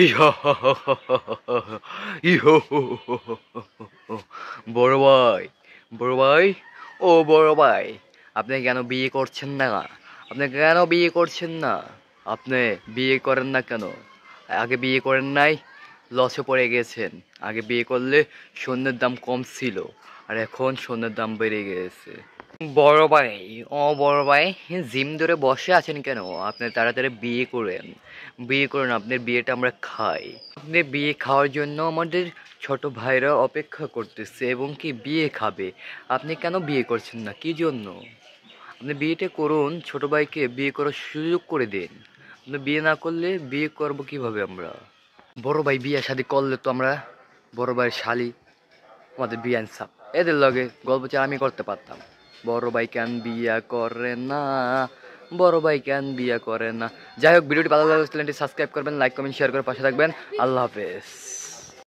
ইহো, ইহো, বড় ভাই, বড় ভাই, ও বড় ভাই, আপনি কেন বিয়ে করছেন না? আপনি কেন বিয়ে করছেন না? আপনি বিয়ে করেন না কেন? আগে বিয়ে করেন নাই, লসে পড়ে গেছেন। আগে বিয়ে করলে স্বর্ণের দাম কম ছিল, আর এখন স্বর্ণের দাম বেড়ে গেছে। বড় ভাই, ও বড় ভাই, জিম ধরে বসে আছেন কেন? আপনি তাড়াতাড়ি বিয়ে করেন, বিয়ে করুন, আপনার বিয়েটা আমরা খাই। আপনি বিয়ে খাওয়ার জন্য আমাদের ছোট ভাইরা অপেক্ষা করতেছে এবং কি বিয়ে খাবে। আপনি কেন বিয়ে করছেন না, কি জন্য? আপনি বিয়েটা করুন, ছোট ভাইকে বিয়ে করার সুযোগ করে দিন। আপনি বিয়ে না করলে বিয়ে করব কিভাবে আমরা? বড় ভাই বিয়ে শাদী করলে তো আমরা বড় ভাইয়ের শালি, আমাদের বিয়ে আনসাপ, এদের লগে গল্প চা আমি করতে পারতাম। বড় ভাই কেন বিয়া করে না, বড় ভাই কেন বিয়া করে না। যাই হোক, ভিডিওটি ভালো লাগলে চ্যানেলটি সাবস্ক্রাইব করবেন, লাইক কমেন্ট শেয়ার করে পাশে থাকবেন। আল্লাহ হাফেজ।